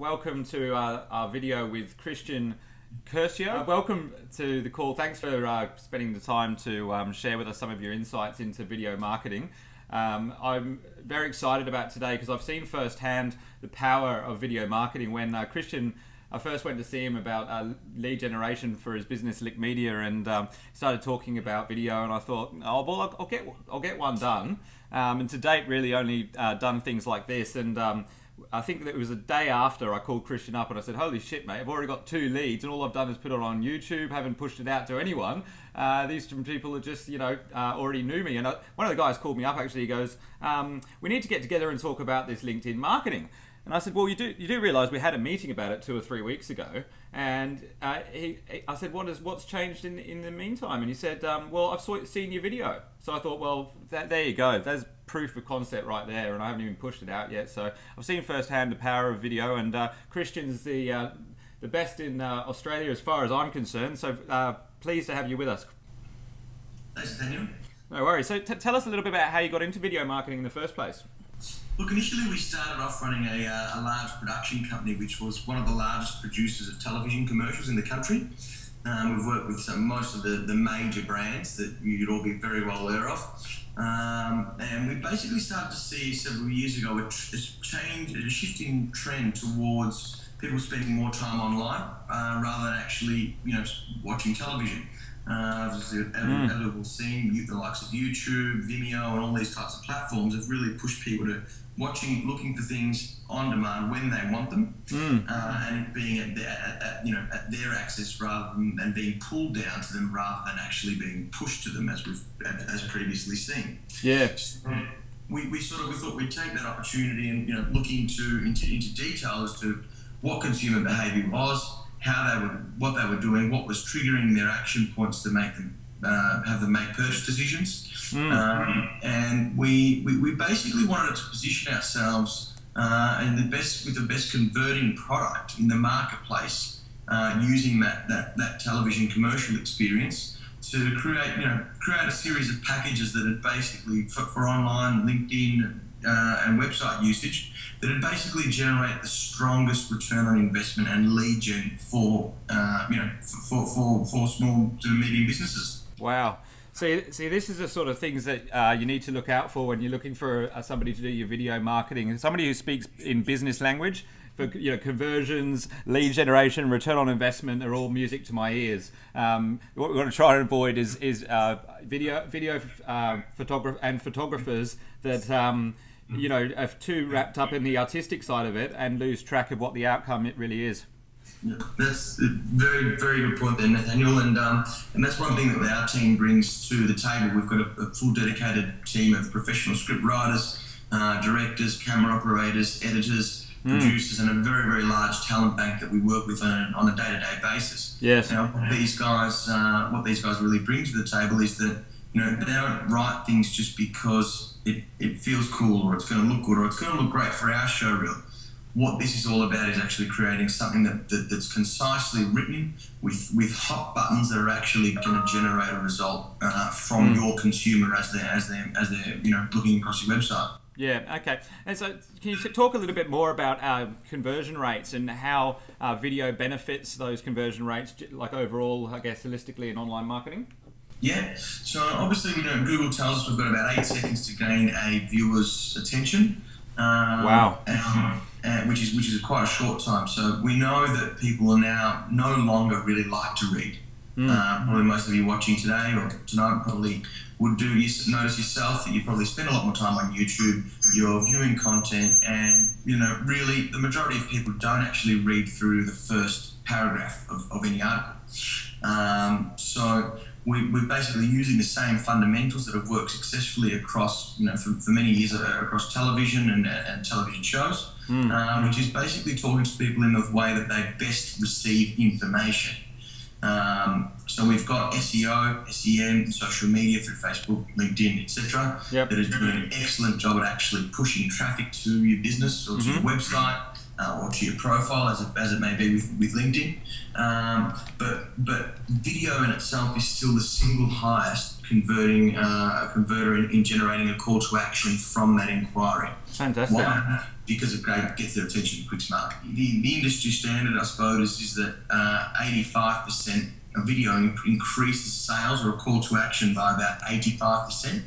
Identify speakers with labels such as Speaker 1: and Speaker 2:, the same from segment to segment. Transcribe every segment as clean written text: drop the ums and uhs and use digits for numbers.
Speaker 1: welcome to our video with Kristian Curcio. Welcome to the call. Thanks for spending the time to share with us some of your insights into video marketing. I'm very excited about today because I've seen firsthand the power of video marketing. When Kristian, I first went to see him about lead generation for his business Lick Media, and started talking about video, and I thought, oh well, I'll get one done. And to date, really only done things like this. And I think that it was a day after I called Kristian up and I said, holy shit, mate, I've already got 2 leads and all I've done is put it on YouTube, haven't pushed it out to anyone. These people are just, already knew me. And one of the guys called me up, actually. He goes, we need to get together and talk about this LinkedIn marketing. And I said, well, you do realise we had a meeting about it 2 or 3 weeks ago. And I said, what's changed in the meantime? And he said, well, I've seen your video. So I thought, well, there you go. There's proof of concept right there. And I haven't even pushed it out yet. So I've seen firsthand the power of video. And Kristian's the best in Australia as far as I'm concerned. So pleased to have you with us.
Speaker 2: Thanks, Nathaniel.
Speaker 1: No worries. So tell us a little bit about how you got into video marketing in the first place.
Speaker 2: Look, initially we started off running a large production company, which was one of the largest producers of television commercials in the country. We've worked with most of the major brands that you'd all be very well aware of. And we basically started to see several years ago a shifting trend towards people spending more time online rather than actually, watching television. As we've seen, the likes of YouTube, Vimeo, and all these types of platforms have really pushed people to looking for things on demand when they want them, and it being at their access rather than being pulled down to them, rather than actually being pushed to them, as previously seen.
Speaker 1: Yeah.
Speaker 2: We thought we'd take that opportunity and look into detail as to what consumer behaviour was, what they were doing, what was triggering their action points to make them have them make purchase decisions. And we basically wanted to position ourselves with the best converting product in the marketplace, using that television commercial experience to create a series of packages that had basically for online, LinkedIn, and website usage, that would basically generate the strongest return on investment and lead gen for small to medium businesses.
Speaker 1: Wow. See, this is the sort of things that you need to look out for when you're looking for somebody to do your video marketing. And somebody who speaks in business language, for conversions, lead generation, return on investment are all music to my ears. What we want to try and avoid is video photographers that are too wrapped up in the artistic side of it and lose track of what the outcome it really is.
Speaker 2: Yeah, that's a very, very good point there, Nathaniel, and that's one thing that our team brings to the table. We've got a full dedicated team of professional script writers, directors, camera operators, editors, producers, and a very, very large talent bank that we work with on a day-to-day basis.
Speaker 1: Yes.
Speaker 2: Now, what these guys really bring to the table is that they don't write things just because it feels cool or it's going to look good or it's going to look great for our show reel. What this is all about is actually creating something that's concisely written with hot buttons that are actually going to generate a result from your consumer as they're looking across your website.
Speaker 1: Yeah. Okay. And so, can you talk a little bit more about conversion rates and how video benefits those conversion rates, like overall, I guess, holistically in online marketing?
Speaker 2: Yeah. So obviously, Google tells us we've got about 8 seconds to gain a viewer's attention.
Speaker 1: Wow.
Speaker 2: Which is quite a short time. So we know that people are now no longer really like to read. Probably most of you watching today or tonight probably would notice yourself that you probably spend a lot more time on YouTube, you're viewing content, and really the majority of people don't actually read through the first paragraph of any article. So we're basically using the same fundamentals that have worked successfully across, for many years across television and television shows, which is basically talking to people in the way that they best receive information. So we've got SEO, SEM, social media through Facebook, LinkedIn, etc. That is doing an excellent job at actually pushing traffic to your business or to your website. or to your profile, as it may be with LinkedIn. But video in itself is still the single highest converter in generating a call to action from that inquiry.
Speaker 1: Fantastic.
Speaker 2: Why? Because it gets their attention quick smart. The industry standard, I suppose, is that 85% of video increases sales or a call to action by about 85%.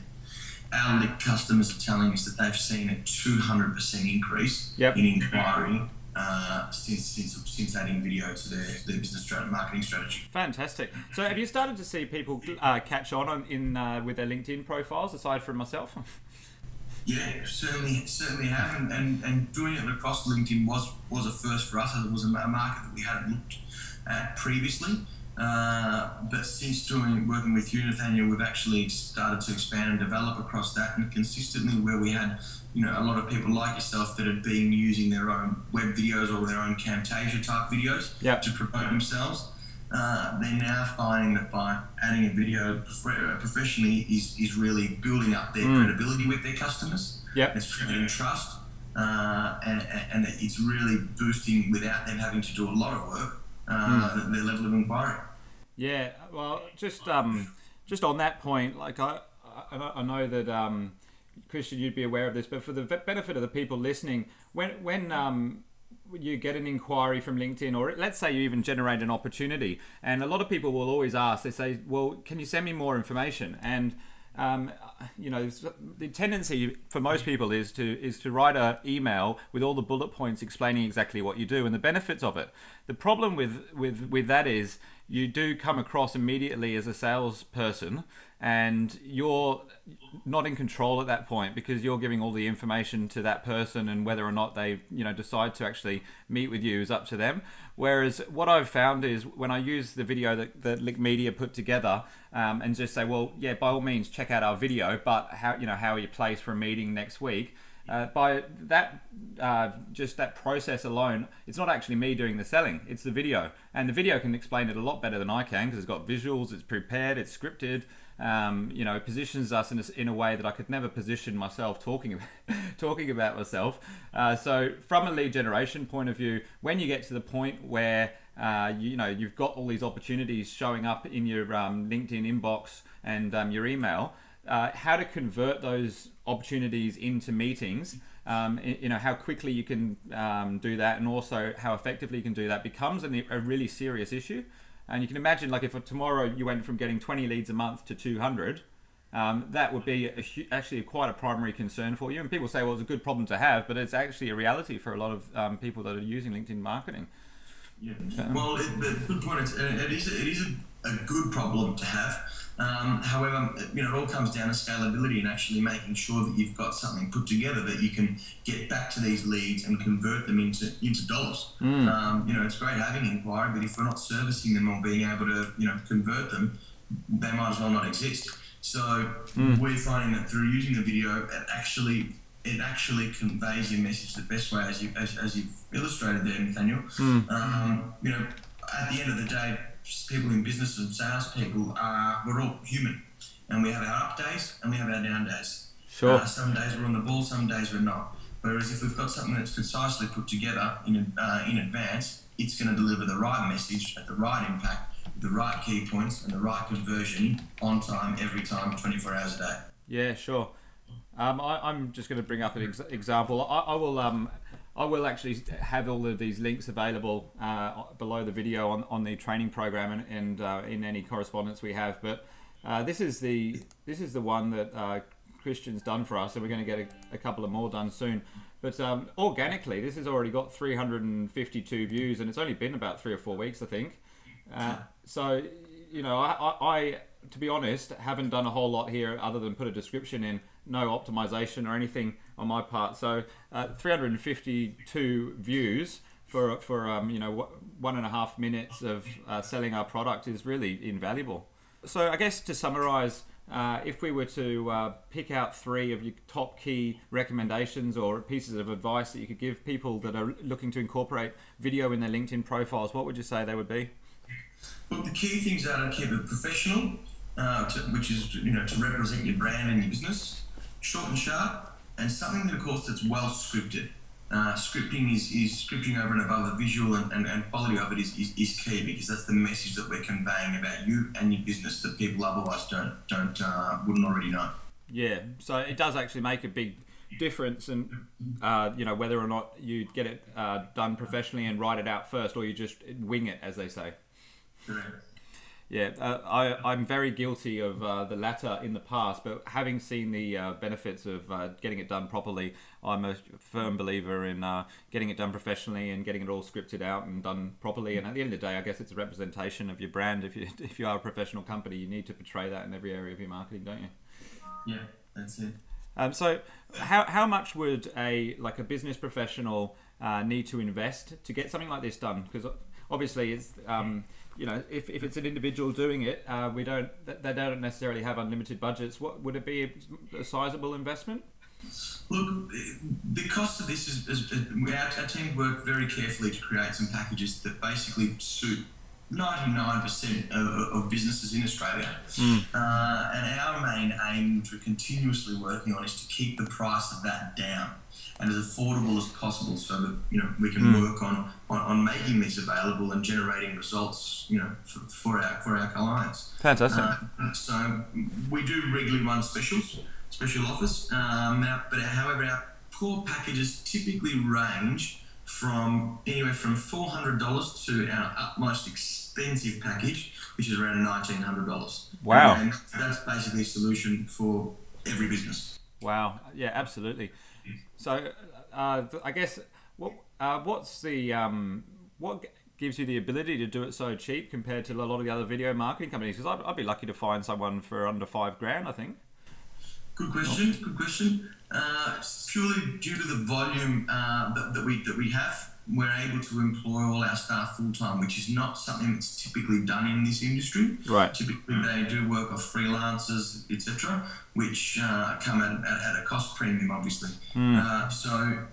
Speaker 2: Our customers are telling us that they've seen a 200% increase in inquiry since adding video to their business marketing strategy.
Speaker 1: Fantastic. So have you started to see people catch on with their LinkedIn profiles, aside from myself?
Speaker 2: Yeah, certainly have, and doing it across LinkedIn was a first for us, as it was a market that we hadn't looked at previously. But since working with you, Nathaniel, we've actually started to expand and develop across that, and consistently where we had, a lot of people like yourself that had been using their own web videos or their own Camtasia type videos to promote themselves. They're now finding that by adding a video professionally is really building up their credibility with their customers. It's creating trust, and it's really boosting, without them having to do a lot of work, their level of inquiry.
Speaker 1: Yeah, well, just on that point, like I know that Kristian, you'd be aware of this, but for the benefit of the people listening, when you get an inquiry from LinkedIn, or let's say you even generate an opportunity, and a lot of people will always ask, they say, well, can you send me more information? And the tendency for most people is to write an email with all the bullet points explaining exactly what you do and the benefits of it. The problem with that is you do come across immediately as a salesperson, and you're not in control at that point, because you're giving all the information to that person, and whether or not they decide to actually meet with you is up to them. Whereas what I've found is, when I use the video that Lick Media put together, and just say, well, yeah, by all means check out our video, but how are you placed for a meeting next week? By that, just that process alone, it's not actually me doing the selling, it's the video. And the video can explain it a lot better than I can, because it's got visuals, it's prepared, it's scripted. It positions us in a way that I could never position myself talking about myself. So from a lead generation point of view, when you get to the point where you've got all these opportunities showing up in your LinkedIn inbox and your email, how to convert those opportunities into meetings, how quickly you can do that, and also how effectively you can do that, becomes a really serious issue. And you can imagine, like, if tomorrow you went from getting 20 leads a month to 200, that would be actually quite a primary concern for you. And people say, well, it's a good problem to have, but it's actually a reality for a lot of people that are using LinkedIn marketing.
Speaker 2: Yeah. Well, good point. It is a good problem to have. However, it all comes down to scalability and actually making sure that you've got something put together that you can get back to these leads and convert them into dollars. It's great having inquiry, but if we're not servicing them or being able to, convert them, they might as well not exist. So we're finding that through using the video, it actually conveys your message the best way, as you've illustrated there, Nathaniel. At the end of the day, people in business and sales people we're all human, and we have our up days and we have our down days.
Speaker 1: Sure.
Speaker 2: Some days we're on the ball, some days we're not. Whereas if we've got something that's concisely put together in advance, it's going to deliver the right message at the right impact, the right key points, and the right conversion on time, every time, 24 hours a day.
Speaker 1: Yeah, sure. I'm just going to bring up an example. I will actually have all of these links available below the video on the training program and in any correspondence we have. But this is the one that Kristian's done for us, and we're going to get a couple of more done soon. But organically, this has already got 352 views, and it's only been about 3 or 4 weeks, I think. So, I, to be honest, haven't done a whole lot here other than put a description in, no optimization or anything on my part. So 352 views for 1.5 minutes of selling our product is really invaluable. So I guess to summarize, if we were to pick out 3 of your top key recommendations or pieces of advice that you could give people that are looking to incorporate video in their LinkedIn profiles, what would you say they would be?
Speaker 2: Well, the key things are to keep it professional, which is to represent your brand and your business, short and sharp, and something that, of course, that's well scripted. scripting is scripting over and above the visual and quality of it is key, because that's the message that we're conveying about you and your business that people otherwise wouldn't already know.
Speaker 1: Yeah, so it does actually make a big difference, and whether or not you get it done professionally and write it out first, or you just wing it, as they say.
Speaker 2: Correct.
Speaker 1: Yeah, I'm very guilty of the latter in the past, but having seen the benefits of getting it done properly, I'm a firm believer in getting it done professionally and getting it all scripted out and done properly. And at the end of the day, I guess it's a representation of your brand. If you are a professional company, you need to portray that in every area of your marketing, don't you?
Speaker 2: Yeah, that's it.
Speaker 1: So how much would a business professional need to invest to get something like this done? Because obviously it's if it's an individual doing it, they don't necessarily have unlimited budgets. What would it be, a sizable investment?
Speaker 2: Look, the cost of this is our team work very carefully to create some packages that basically suit 99% of businesses in Australia. And our main aim, which we're continuously working on, is to keep the price of that down and as affordable as possible, so that we can work on making these available and generating results for our clients.
Speaker 1: Fantastic.
Speaker 2: So we do regularly run special offers, but however our core packages typically range from anywhere from $400 to our most expensive package, which is around $1,900.
Speaker 1: Wow.
Speaker 2: And that's basically a solution for every business.
Speaker 1: Wow. Yeah, absolutely. So I guess what's the what gives you the ability to do it so cheap compared to a lot of the other video marketing companies? Because I'd be lucky to find someone for under $5,000, I think.
Speaker 2: Good question. It's purely due to the volume that we have. We're able to employ all our staff full time, which is not something that's typically done in this industry.
Speaker 1: Right.
Speaker 2: Typically, they do work off freelancers, etc., which come at a cost premium, obviously. So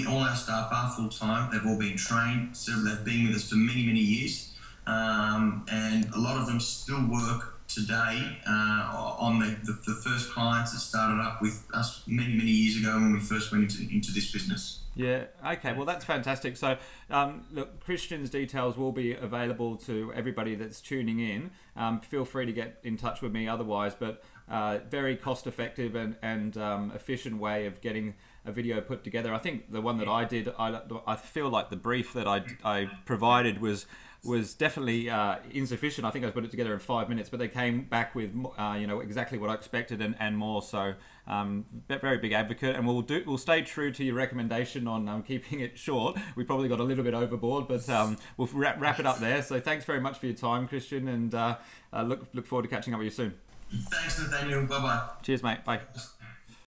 Speaker 2: all our staff are full time. They've all been trained, so they've been with us for many years, and a lot of them still work today on the first clients that started up with us many years ago when we first went into this business.
Speaker 1: Yeah, okay, well that's fantastic. So look, Kristian's details will be available to everybody that's tuning in. Feel free to get in touch with me otherwise, but very cost effective and efficient way of getting a video put together. I think the one that I did, I feel like the brief that I provided was definitely insufficient. I think I put it together in 5 minutes, but they came back with exactly what I expected and more. So very big advocate, and we'll stay true to your recommendation on keeping it short. We probably got a little bit overboard, but we'll wrap it up there. So thanks very much for your time, Kristian, and look forward to catching up with you soon.
Speaker 2: Thanks, Nathaniel. Bye bye.
Speaker 1: Cheers, mate. Bye.